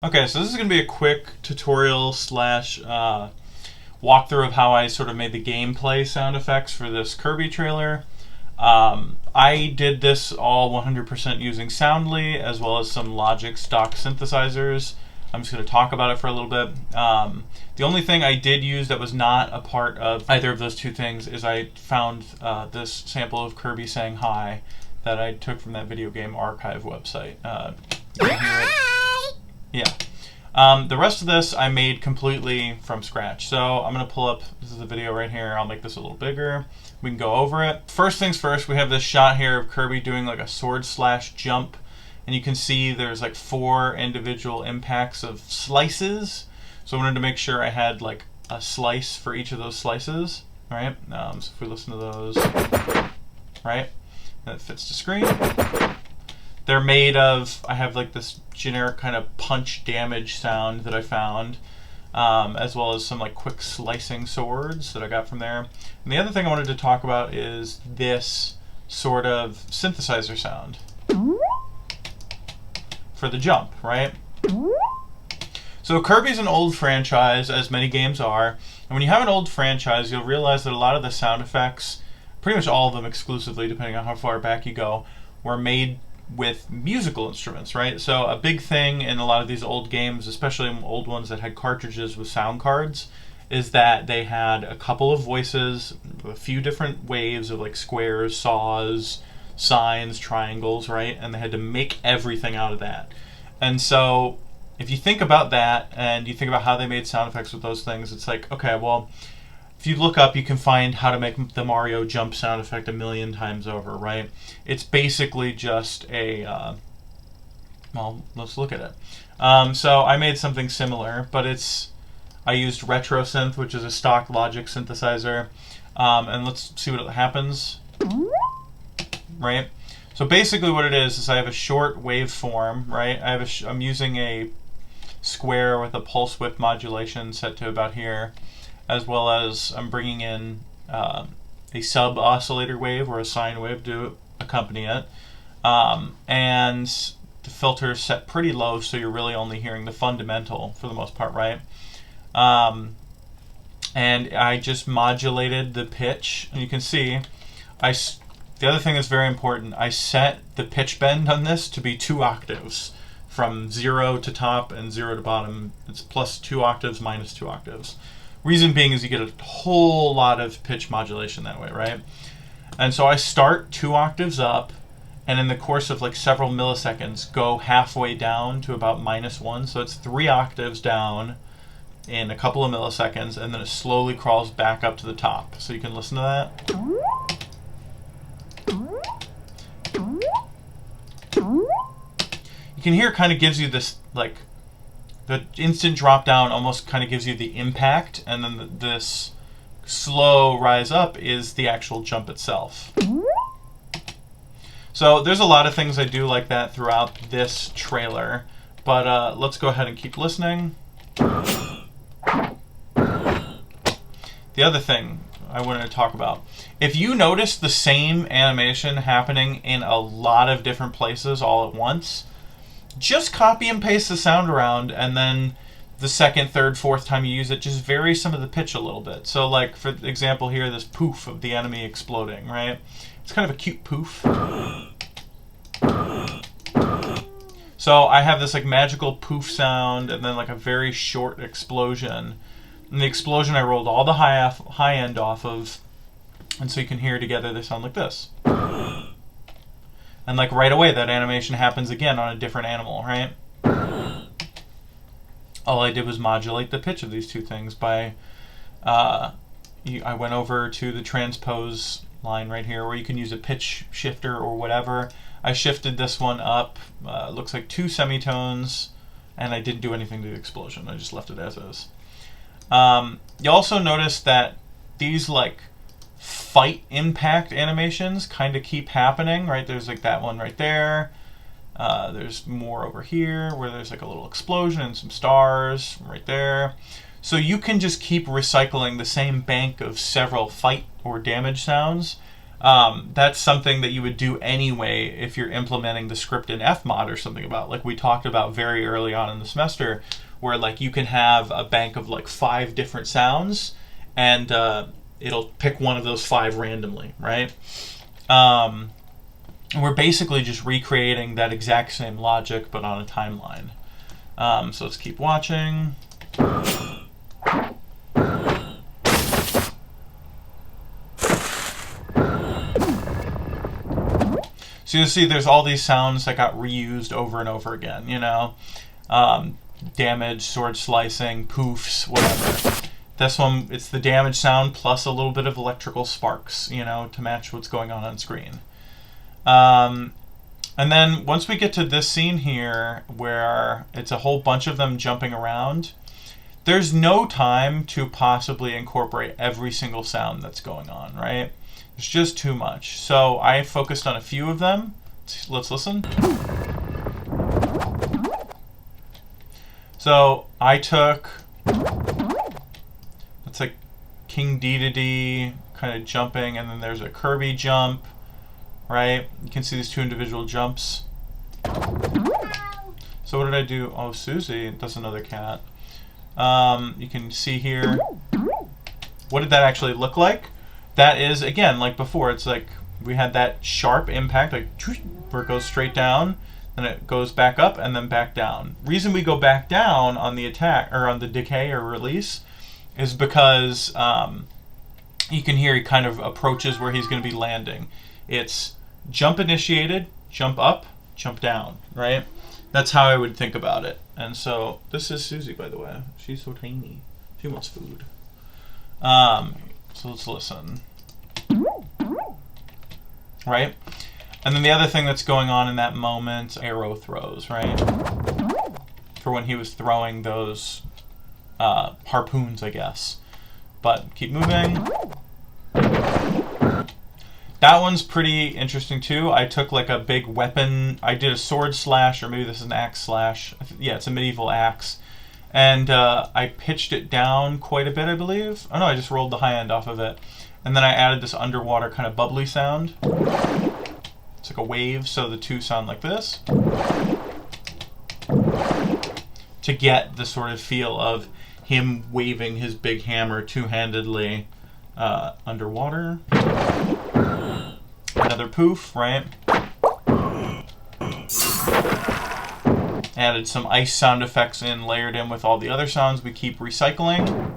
Okay, so this is going to be a quick tutorial slash walkthrough of how I sort of made the gameplay sound effects for this Kirby trailer. I did this all 100% using Soundly, as well as some Logic stock synthesizers. I'm just going to talk about it for a little bit. The only thing I did use that was not a part of either of those two things is I found this sample of Kirby saying hi that I took from that video game archive website. You can hear it. Yeah. The rest of this I made completely from scratch. So I'm going to pull up, this is the video right here. I'll make this a little bigger. We can go over it. First things first, we have this shot here of Kirby doing like a sword slash jump. And you can see there's like 4 individual impacts of slices. So I wanted to make sure I had like a slice for each of those slices. Right? So if we listen to those, right? That fits the screen. They're made of, I have like this generic kind of punch damage sound that I found, as well as some like quick slicing swords that I got from there. And the other thing I wanted to talk about is this sort of synthesizer sound for the jump, right? So Kirby's an old franchise, as many games are, and when you have an old franchise, you'll realize that a lot of the sound effects, pretty much all of them exclusively, depending on how far back you go, were made with musical instruments, right? So a big thing in a lot of these old games, especially old ones that had cartridges with sound cards, is that they had a couple of voices, a few different waves of like squares, saws, sines, triangles, right? And they had to make everything out of that. And so if you think about that and you think about how they made sound effects with those things, it's like, okay, well, if you look up, you can find how to make the Mario jump sound effect 1,000,000 times over, right? It's basically just a, well, let's look at it. So I made something similar, but I used Retro Synth, which is a stock Logic synthesizer, and let's see what happens, right? So basically what it is I have a short waveform, right? I'm using a square with a pulse width modulation set to about here, as well as I'm bringing in a sub-oscillator wave or a sine wave to accompany it. And the filter is set pretty low, so you're really only hearing the fundamental for the most part, right? And I just modulated the pitch. And you can see, the other thing that's very important, I set the pitch bend on this to be 2 octaves. From 0 to top and 0 to bottom, it's plus 2 octaves, minus 2 octaves. Reason being is you get a whole lot of pitch modulation that way, right? And so I start 2 octaves up, and in the course of like several milliseconds, go halfway down to about -1. So it's 3 octaves down in a couple of milliseconds, and then it slowly crawls back up to the top. So you can listen to that. You can hear it kind of gives you this like, the instant drop down almost kind of gives you the impact, and then this slow rise up is the actual jump itself. So there's a lot of things I do like that throughout this trailer, but let's go ahead and keep listening. The other thing I wanted to talk about, if you notice the same animation happening in a lot of different places all at once, just copy and paste the sound around, and then the second, third, fourth time you use it, just vary some of the pitch a little bit. So like, for example here, this poof of the enemy exploding, right? It's kind of a cute poof. So I have this like magical poof sound, and then like a very short explosion. And the explosion I rolled all the high end off of, and so you can hear together they sound like this. And like right away, that animation happens again on a different animal, right? All I did was modulate the pitch of these two things by, I went over to the transpose line right here, where you can use a pitch shifter or whatever. I shifted this one up, looks like 2 semitones, and I didn't do anything to the explosion. I just left it as is. You also notice that these like fight impact animations kind of keep happening, right? There's like that one right there. There's more over here where there's like a little explosion and some stars right there. So you can just keep recycling the same bank of several fight or damage sounds That's something that you would do anyway if you're implementing the script in Fmod or something about, like we talked about very early on in the semester, where like you can have a bank of like 5 different sounds, and it'll pick one of those 5 randomly, right? We're basically just recreating that exact same logic, but on a timeline. So let's keep watching. So you'll see there's all these sounds that got reused over and over again, you know? Damage, sword slicing, poofs, whatever. This one, it's the damage sound plus a little bit of electrical sparks, you know, to match what's going on screen. And then once we get to this scene here, where it's a whole bunch of them jumping around, there's no time to possibly incorporate every single sound that's going on, right? It's just too much. So I focused on a few of them. Let's listen. So I took, it's like King Dedede kind of jumping, and then there's a Kirby jump, right? You can see these 2 individual jumps. So what did I do? Oh, Susie, that's another cat. You can see here, what did that actually look like? That is, again, like before, it's like we had that sharp impact, like where it goes straight down, then it goes back up, and then back down. Reason we go back down on the attack, or on the decay or release, is because you can hear he kind of approaches where he's going to be landing. It's jump initiated, jump up, jump down, right? That's how I would think about it. And so, this is Susie, by the way. She's so tiny. She wants food. So let's listen. Right? And then the other thing that's going on in that moment, arrow throws, right? For when he was throwing those harpoons, I guess. But keep moving. That one's pretty interesting too. I took like a big weapon. I did a sword slash, or maybe this is an axe slash. Yeah, it's a medieval axe. And I pitched it down quite a bit, I believe. Oh no, I just rolled the high end off of it. And then I added this underwater kind of bubbly sound. It's like a wave, so the 2 sound like this. To get the sort of feel of him waving his big hammer 2-handedly underwater. Another poof, right? Added some ice sound effects in, layered in with all the other sounds we keep recycling.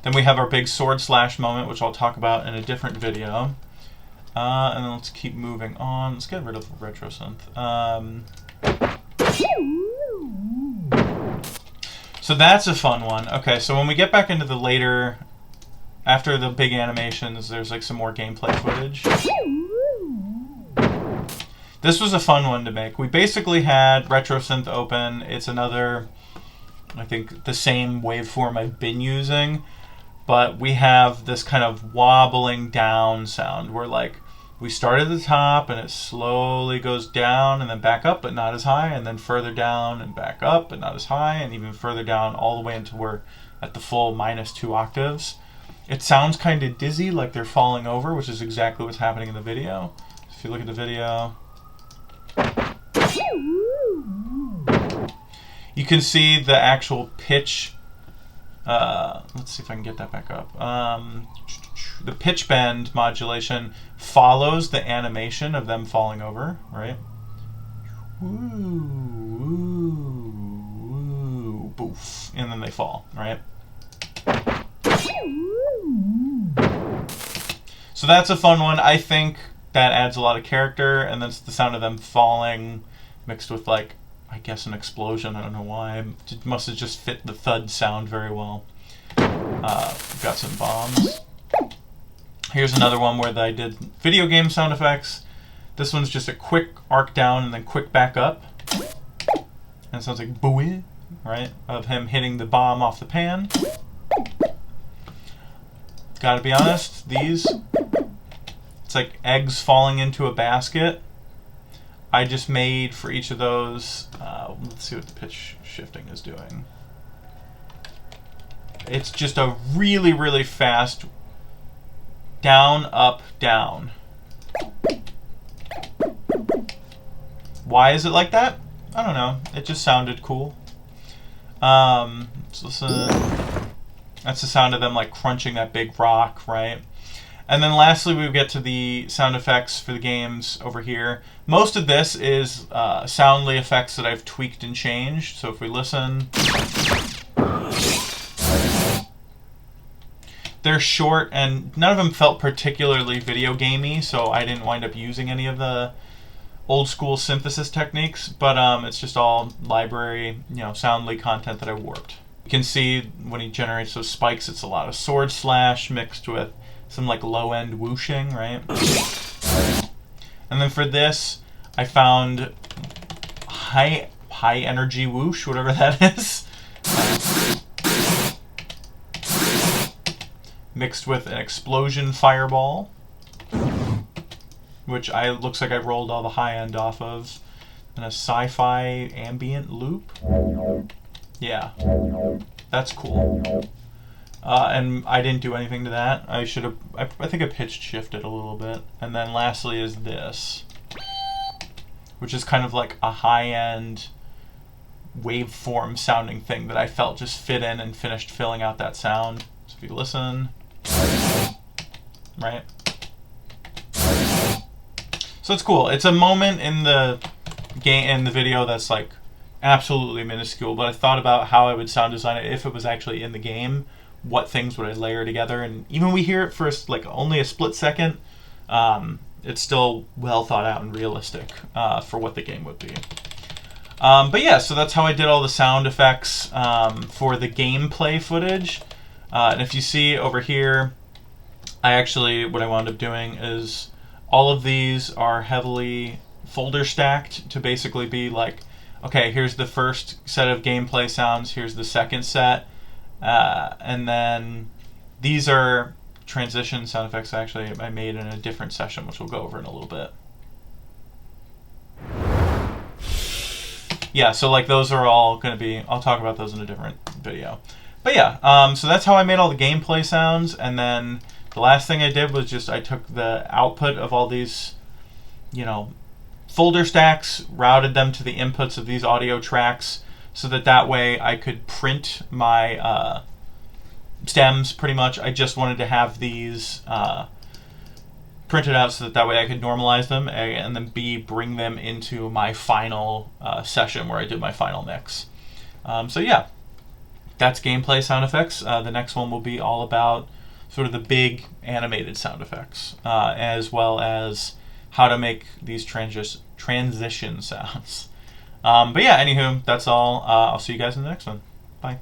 Then we have our big sword slash moment, which I'll talk about in a different video. And then let's keep moving on. Let's get rid of the retro synth. So that's a fun one. Okay, so when we get back into the later, after the big animations, there's like some more gameplay footage. This was a fun one to make. We basically had RetroSynth open. It's another, I think, the same waveform I've been using, but we have this kind of wobbling down sound where like we start at the top and it slowly goes down and then back up, but not as high, and then further down and back up, but not as high, and even further down all the way until we're at the full -2 octaves. It sounds kind of dizzy, like they're falling over, which is exactly what's happening in the video. If you look at the video, you can see the actual pitch. Let's see if I can get that back up. The pitch bend modulation follows the animation of them falling over, right? Woo, woo, woo, boof, and then they fall, right? So that's a fun one. I think that adds a lot of character, and that's the sound of them falling mixed with, like, I guess an explosion. I don't know why. It must have just fit the thud sound very well. We've got some bombs. Here's another one where I did video game sound effects. This one's just a quick arc down and then quick back up. And it sounds like booey, right? Of him hitting the bomb off the pan. Gotta be honest, these, it's like eggs falling into a basket. I just made for each of those, let's see what the pitch shifting is doing. It's just a really, really fast down, up, down. Why is it like that? I don't know. It just sounded cool. Let's listen. That's the sound of them like crunching that big rock, right? And then lastly, we get to the sound effects for the games over here. Most of this is soundly effects that I've tweaked and changed. So if we listen, they're short and none of them felt particularly video gamey, so I didn't wind up using any of the old school synthesis techniques, but it's just all library, soundly content that I warped. You can see when he generates those spikes, it's a lot of sword slash mixed with some like low end whooshing, right? And then for this, I found high energy whoosh, whatever that is, mixed with an explosion fireball, which looks like I rolled all the high end off of, and a sci-fi ambient loop. Yeah, that's cool. And I didn't do anything to that. I should have. I think I pitched shifted a little bit. And then lastly is this, which is kind of like a high-end waveform sounding thing that I felt just fit in and finished filling out that sound. So if you listen, right? So it's cool. It's a moment in the game, in the video, that's like absolutely minuscule, but I thought about how I would sound design it if it was actually in the game. What things would I layer together? And even we hear it for like only a split second, it's still well thought out and realistic for what the game would be. But yeah, so that's how I did all the sound effects for the gameplay footage. And if you see over here, what I wound up doing is all of these are heavily folder stacked to basically be like, okay, here's the first set of gameplay sounds, here's the second set, and then these are transition sound effects I made in a different session, which we'll go over in a little bit. Yeah, so like those are all going to be, I'll talk about those in a different video. But yeah, so that's how I made all the gameplay sounds, and then the last thing I did was just I took the output of all these, folder stacks, routed them to the inputs of these audio tracks, so that way I could print my stems pretty much. I just wanted to have these printed out so that way I could normalize them, and then bring them into my final session where I did my final mix. So yeah, that's gameplay sound effects. The next one will be all about sort of the big animated sound effects, as well as how to make these transition sounds. But yeah, anywho, that's all. I'll see you guys in the next one. Bye.